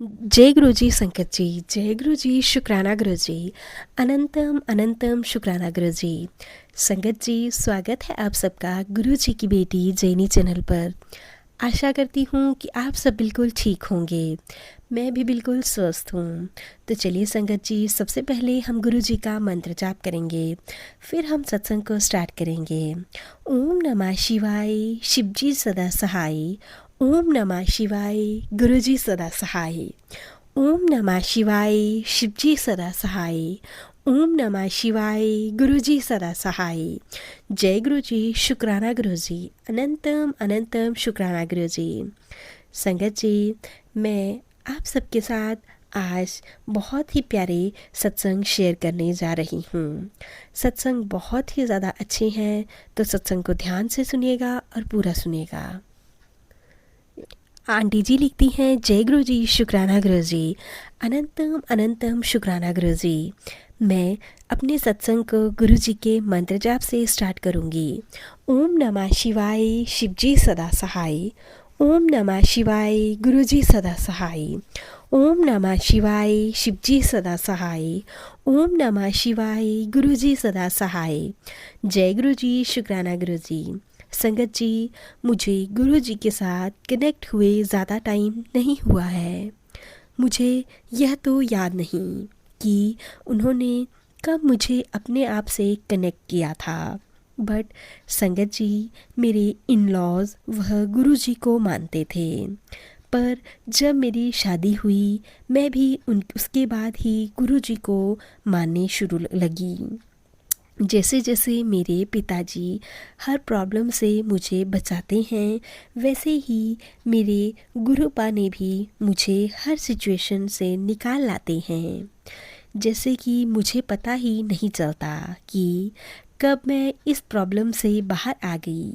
जय गुरु जी संकट जी, जय गुरु जी शुक्राना गुरु जी, अनंतम अनंतम शुक्राना गुरु जी। संगत जी, स्वागत है आप सबका गुरु जी की बेटी जैनी चैनल पर। आशा करती हूँ कि आप सब बिल्कुल ठीक होंगे। मैं भी बिल्कुल स्वस्थ हूँ। तो चलिए संगत जी, सबसे पहले हम गुरु जी का मंत्र जाप करेंगे, फिर हम सत्संग को स्टार्ट करेंगे। ओम नमः शिवाय, शिव जी सदा सहाय। ओम नमः शिवाय, गुरु जी सदा सहाय। ओम नमः शिवाय, शिव जी सदा सहाय। ओम नमः शिवाय, गुरु जी सदा सहाय। जय गुरु जी, शुक्राना गुरु जी, अनंतम अनंतम शुक्राना गुरु जी। संगत जी, मैं आप सबके साथ आज बहुत ही प्यारे सत्संग शेयर करने जा रही हूँ। सत्संग बहुत ही ज़्यादा अच्छे हैं, तो सत्संग को ध्यान से सुनिएगा और पूरा सुनिएगा। आंटी जी लिखती हैं, जय गुरु जी शुक्राना गुरु जी, अनंतम अनंतम शुक्राना गुरु जी। मैं अपने सत्संग को गुरु जी के मंत्र जाप से स्टार्ट करूंगी। ओम नमः शिवाय, शिव जी सदा सहाय। ओम नमः शिवाय, गुरु जी सदा सहाय। ओम नमः शिवाय, शिव जी सदा सहाय। ओम नमः शिवाय, गुरु जी सदा सहाय। जय गुरु जी शुक्राना गुरु जी। संगत जी, मुझे गुरु जी के साथ कनेक्ट हुए ज़्यादा टाइम नहीं हुआ है। मुझे यह तो याद नहीं कि उन्होंने कब मुझे अपने आप से कनेक्ट किया था। बट संगत जी, मेरे इन लॉज वह गुरु जी को मानते थे। पर जब मेरी शादी हुई, मैं भी उसके बाद ही गुरु जी को मानने शुरू लगी। जैसे जैसे मेरे पिताजी हर प्रॉब्लम से मुझे बचाते हैं, वैसे ही मेरे गुरुपा ने भी मुझे हर सिचुएशन से निकाल लाते हैं। जैसे कि मुझे पता ही नहीं चलता कि कब मैं इस प्रॉब्लम से बाहर आ गई।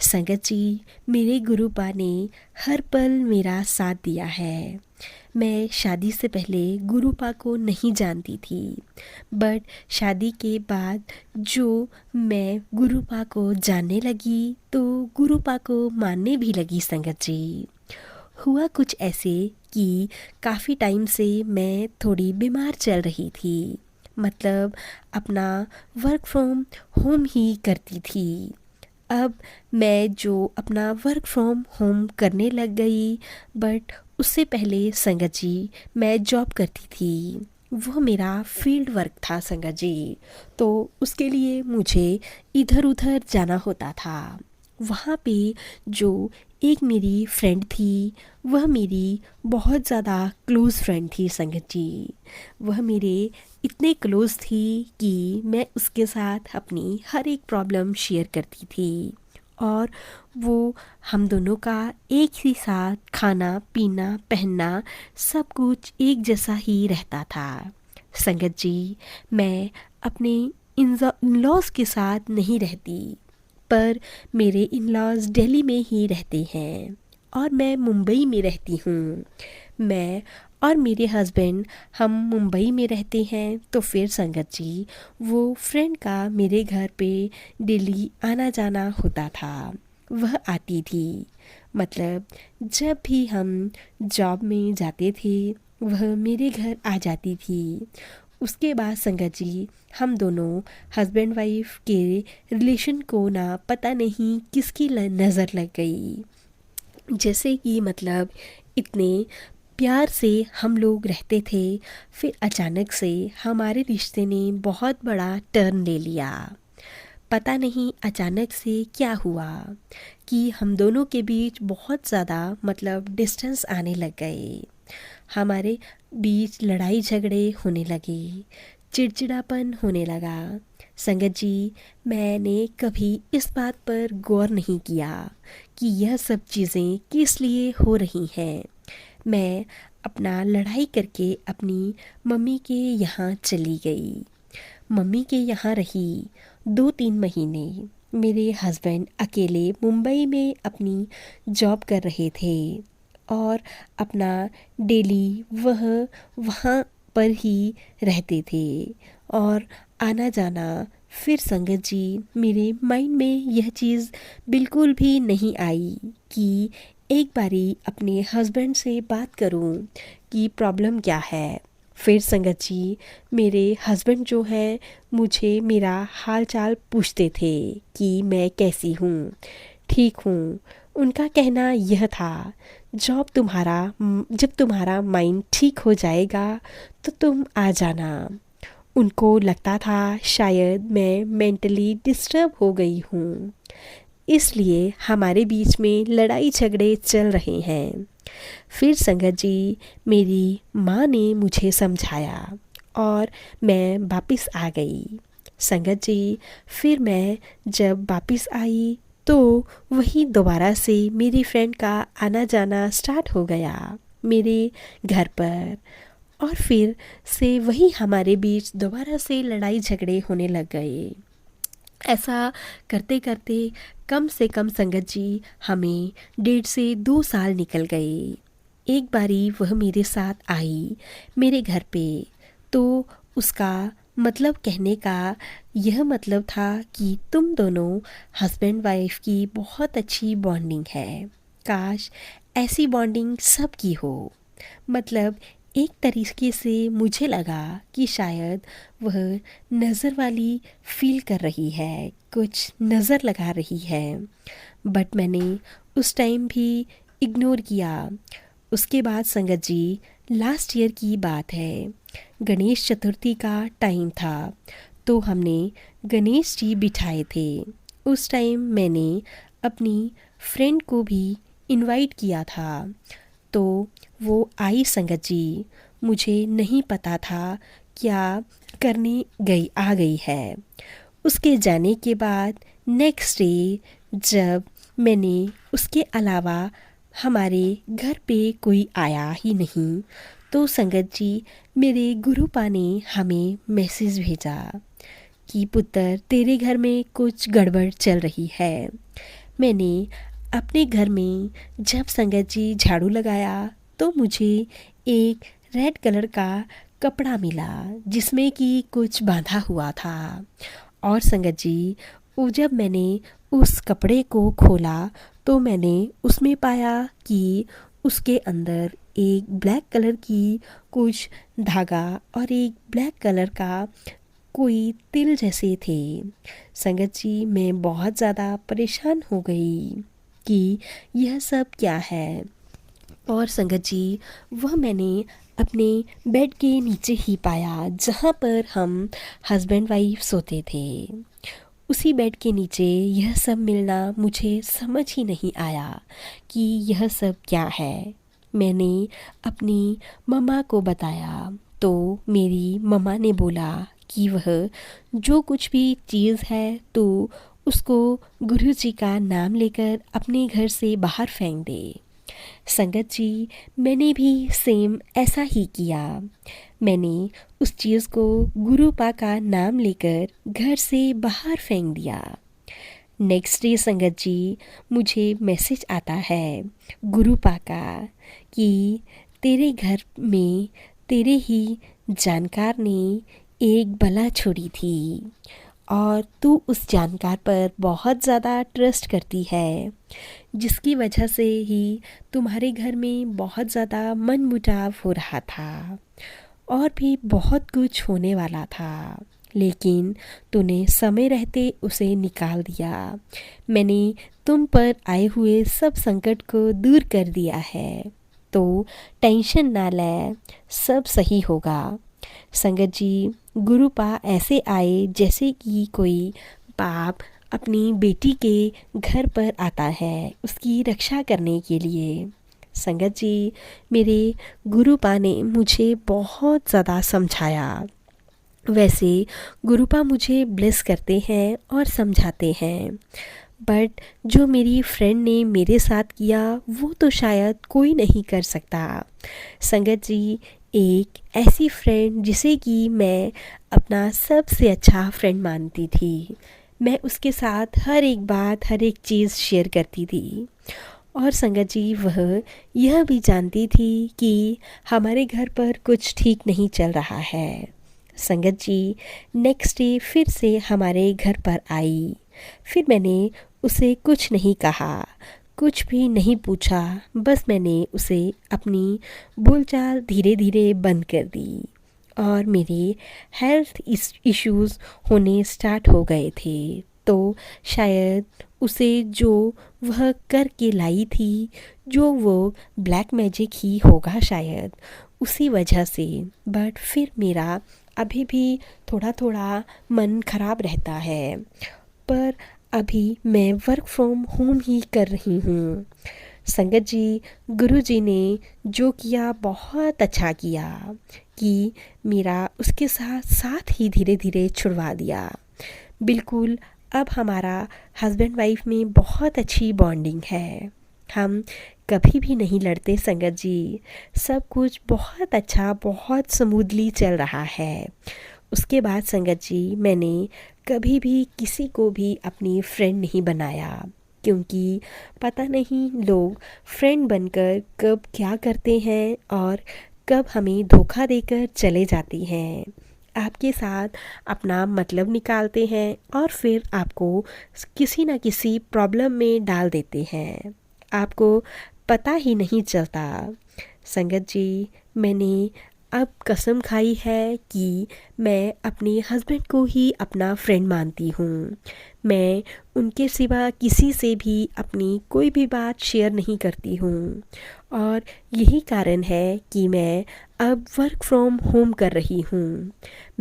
संगत जी, मेरे गुरुपा ने हर पल मेरा साथ दिया है। मैं शादी से पहले गुरुपा को नहीं जानती थी, बट शादी के बाद जो मैं गुरुपा को जानने लगी, तो गुरुपा को मानने भी लगी। संगत जी, हुआ कुछ ऐसे कि काफ़ी टाइम से मैं थोड़ी बीमार चल रही थी। मतलब अपना वर्क फ्रॉम होम ही करती थी। अब मैं जो अपना वर्क फ्रॉम होम करने लग गई, बट उससे पहले संगत जी, मैं जॉब करती थी। वो मेरा फील्ड वर्क था संगत जी, तो उसके लिए मुझे इधर उधर जाना होता था। वहाँ पे जो एक मेरी फ्रेंड थी, वह मेरी बहुत ज़्यादा क्लोज़ फ्रेंड थी संगत जी। वह मेरे इतने क्लोज़ थी कि मैं उसके साथ अपनी हर एक प्रॉब्लम शेयर करती थी, और वो हम दोनों का एक ही साथ खाना पीना पहनना सब कुछ एक जैसा ही रहता था। संगत जी, मैं अपने इन लॉज के साथ नहीं रहती, पर मेरे इन लॉज दिल्ली में ही रहते हैं और मैं मुंबई में रहती हूँ। मैं और मेरे हस्बैंड हम मुंबई में रहते हैं, तो फिर संगत जी, वो फ्रेंड का मेरे घर पे डेली आना जाना होता था। वह आती थी, मतलब जब भी हम जॉब में जाते थे, वह मेरे घर आ जाती थी। उसके बाद संगत जी, हम दोनों हस्बैंड वाइफ के रिलेशन को ना पता नहीं किसकी नज़र लग गई। जैसे कि मतलब इतने प्यार से हम लोग रहते थे, फिर अचानक से हमारे रिश्ते ने बहुत बड़ा टर्न ले लिया। पता नहीं अचानक से क्या हुआ कि हम दोनों के बीच बहुत ज़्यादा मतलब डिस्टेंस आने लग गए। हमारे बीच लड़ाई झगड़े होने लगे, चिड़चिड़ापन होने लगा। संगत जी, मैंने कभी इस बात पर गौर नहीं किया कि यह सब चीज़ें किस लिए हो रही हैं। मैं अपना लड़ाई करके अपनी मम्मी के यहाँ चली गई। मम्मी के यहाँ रही 2-3 महीने। मेरे हस्बैंड अकेले मुंबई में अपनी जॉब कर रहे थे, और अपना डेली वह वहाँ पर ही रहते थे और आना जाना। फिर संगत जी, मेरे माइंड में यह चीज़ बिल्कुल भी नहीं आई कि एक बारी अपने हस्बैंड से बात करूं कि प्रॉब्लम क्या है। फिर संगत जी, मेरे हस्बैंड जो है मुझे मेरा हाल चाल पूछते थे कि मैं कैसी हूँ, ठीक हूँ। उनका कहना यह था, जब तुम्हारा माइंड ठीक हो जाएगा तो तुम आ जाना। उनको लगता था शायद मैं मेंटली डिस्टर्ब हो गई हूँ, इसलिए हमारे बीच में लड़ाई झगड़े चल रहे हैं। फिर संगत जी, मेरी माँ ने मुझे समझाया और मैं वापस आ गई। संगत जी, फिर मैं जब वापस आई तो वही दोबारा से मेरी फ्रेंड का आना जाना स्टार्ट हो गया मेरे घर पर। और फिर से वही हमारे बीच दोबारा से लड़ाई झगड़े होने लग गए। ऐसा करते करते कम से कम संगत जी हमें 1.5 से 2 साल निकल गए। एक बारी वह मेरे साथ आई मेरे घर पे, तो उसका मतलब कहने का यह मतलब था कि तुम दोनों हस्बैंड वाइफ की बहुत अच्छी बॉन्डिंग है, काश ऐसी बॉन्डिंग सबकी हो। मतलब एक तरीके से मुझे लगा कि शायद वह नज़र वाली फील कर रही है, कुछ नज़र लगा रही है। बट मैंने उस टाइम भी इग्नोर किया। उसके बाद संगत जी, लास्ट ईयर की बात है, गणेश चतुर्थी का टाइम था, तो हमने गणेश जी बिठाए थे। उस टाइम मैंने अपनी फ्रेंड को भी इनवाइट किया था, तो वो आई संगत जी। मुझे नहीं पता था क्या करने आ गई है। उसके जाने के बाद नेक्स्ट डे जब मैंने उसके अलावा हमारे घर पे कोई आया ही नहीं, तो संगत जी मेरे गुरुपा ने हमें मैसेज भेजा कि पुत्र तेरे घर में कुछ गड़बड़ चल रही है। मैंने अपने घर में जब संगत जी झाड़ू लगाया तो मुझे एक रेड कलर का कपड़ा मिला जिसमें कि कुछ बांधा हुआ था। और संगत जी, वो जब मैंने उस कपड़े को खोला तो मैंने उसमें पाया कि उसके अंदर एक ब्लैक कलर की कुछ धागा और एक ब्लैक कलर का कोई तिल जैसे थे। संगत जी, मैं बहुत ज़्यादा परेशान हो गई कि यह सब क्या है। और संगत जी, वह मैंने अपने बेड के नीचे ही पाया जहाँ पर हम हस्बैंड वाइफ सोते थे। उसी बेड के नीचे यह सब मिलना मुझे समझ ही नहीं आया कि यह सब क्या है। मैंने अपनी मम्मा को बताया तो मेरी मम्मा ने बोला कि वह जो कुछ भी चीज़ है तो उसको गुरु जी का नाम लेकर अपने घर से बाहर फेंक दे। संगत जी, मैंने भी सेम ऐसा ही किया। मैंने उस चीज़ को गुरुपा का नाम लेकर घर से बाहर फेंक दिया। नेक्स्ट डे संगत जी, मुझे मैसेज आता है गुरुपा का कि तेरे घर में तेरे ही जानकार ने एक बला छोड़ी थी और तू उस जानकार पर बहुत ज़्यादा ट्रस्ट करती है, जिसकी वजह से ही तुम्हारे घर में बहुत ज़्यादा मनमुटाव हो रहा था और भी बहुत कुछ होने वाला था, लेकिन तूने समय रहते उसे निकाल दिया। मैंने तुम पर आए हुए सब संकट को दूर कर दिया है, तो टेंशन ना ले, सब सही होगा। संगत जी, गुरुपा ऐसे आए जैसे कि कोई बाप अपनी बेटी के घर पर आता है उसकी रक्षा करने के लिए। संगत जी, मेरे गुरुपा ने मुझे बहुत ज़्यादा समझाया। वैसे गुरुपा मुझे ब्लेस करते हैं और समझाते हैं, बट जो मेरी फ्रेंड ने मेरे साथ किया वो तो शायद कोई नहीं कर सकता। संगत जी, एक ऐसी फ्रेंड जिसे कि मैं अपना सबसे अच्छा फ्रेंड मानती थी, मैं उसके साथ हर एक बात हर एक चीज़ शेयर करती थी। और संगत जी, वह यह भी जानती थी कि हमारे घर पर कुछ ठीक नहीं चल रहा है। संगत जी, नेक्स्ट डे फिर से हमारे घर पर आई। फिर मैंने उसे कुछ नहीं कहा, कुछ भी नहीं पूछा, बस मैंने उसे अपनी बोलचाल धीरे धीरे बंद कर दी और मेरे हेल्थ इश्यूज़ होने स्टार्ट हो गए थे। तो शायद उसे जो वह करके लाई थी, जो वो ब्लैक मैजिक ही होगा शायद, उसी वजह से। बट फिर मेरा अभी भी थोड़ा थोड़ा मन ख़राब रहता है। पर अभी मैं वर्क फ्रॉम होम ही कर रही हूँ। संगत जी, गुरुजी ने जो किया बहुत अच्छा किया कि मेरा उसके साथ साथ ही धीरे धीरे छुड़वा दिया। बिल्कुल, अब हमारा हस्बैंड वाइफ में बहुत अच्छी बॉन्डिंग है। हम कभी भी नहीं लड़ते संगत जी। सब कुछ बहुत अच्छा, बहुत स्मूथली चल रहा है। उसके बाद संगत जी, मैंने कभी भी किसी को भी अपनी फ्रेंड नहीं बनाया, क्योंकि पता नहीं लोग फ्रेंड बनकर कब क्या करते हैं और कब हमें धोखा देकर चले जाते हैं। आपके साथ अपना मतलब निकालते हैं और फिर आपको किसी न किसी प्रॉब्लम में डाल देते हैं। आपको पता ही नहीं चलता। संगत जी, मैंने अब कसम खाई है कि मैं अपने हस्बैंड को ही अपना फ्रेंड मानती हूँ। मैं उनके सिवा किसी से भी अपनी कोई भी बात शेयर नहीं करती हूँ और यही कारण है कि मैं अब वर्क फ्रॉम होम कर रही हूँ।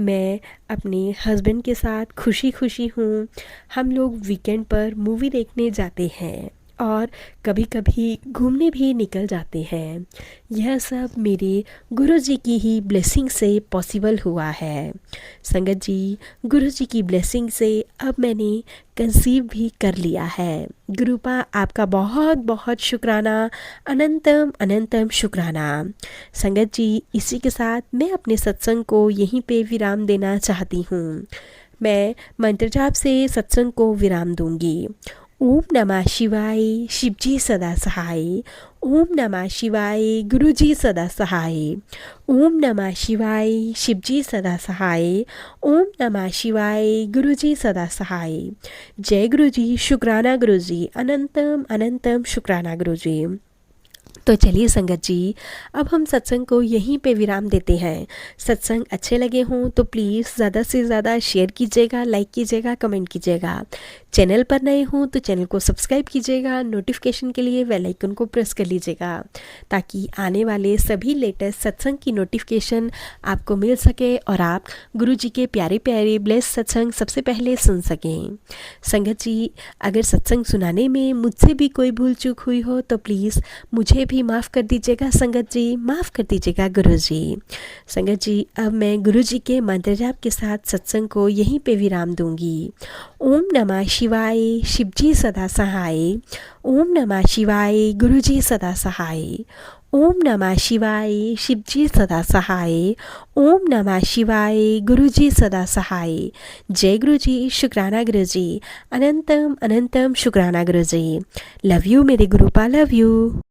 मैं अपने हस्बैंड के साथ खुशी खुशी हूँ। हम लोग वीकेंड पर मूवी देखने जाते हैं और कभी कभी घूमने भी निकल जाते हैं। यह सब मेरे गुरुजी की ही ब्लेसिंग से पॉसिबल हुआ है। संगत जी, गुरुजी की ब्लेसिंग से अब मैंने कंसीव भी कर लिया है। गुरुपा, आपका बहुत बहुत शुक्राना, अनंतम अनंतम शुक्राना। संगत जी, इसी के साथ मैं अपने सत्संग को यहीं पे विराम देना चाहती हूँ। मैं मंत्र जाप से सत्संग को विराम दूंगी। ओम नमः शिवाय, शिवजी सदा सहाय। ओम नमः शिवाय, गुरुजी सदा सहाय। ओम नमः शिवाय, शिवजी सदा सहाय। ओम नमः शिवाय, गुरुजी सदा सहाय। जय गुरुजी, शुक्राना गुरुजी, अनंतम अनंतम शुक्राना गुरुजी। तो चलिए संगत जी, अब हम सत्संग को यहीं पे विराम देते हैं। सत्संग अच्छे लगे हों तो प्लीज़ ज़्यादा से ज़्यादा शेयर कीजिएगा, लाइक कीजिएगा, कमेंट कीजिएगा। चैनल पर नए हों तो चैनल को सब्सक्राइब कीजिएगा। नोटिफिकेशन के लिए बेल आइकन को प्रेस कर लीजिएगा ताकि आने वाले सभी लेटेस्ट सत्संग की नोटिफिकेशन आपको मिल सके और आप गुरु जी के प्यारे प्यारे ब्लेस सत्संग सबसे पहले सुन सकें। संगत जी, अगर सत्संग सुनाने में मुझसे भी कोई भूल चूक हुई हो तो प्लीज़ मुझे भी माफ़ कर दीजिएगा। संगत जी, माफ़ कर दीजिएगा गुरु जी। संगत जी, अब मैं गुरु जी के मंत्र जाप के साथ सत्संग को यहीं पे विराम दूंगी। ओम नमः शिवाय, शिवजी सदा सहाय। ओम नमः शिवाय, गुरुजी सदा सहाय। ओम नमः शिवाय, शिवजी सदा सहाय। ओम नमः शिवाय, गुरुजी सदा सहाय। जय गुरुजी, शुक्राना गुरुजी, अनंतम अनंतम शुक्राना गुरुजी। लव यू मेरे गुरुपा, लव यू।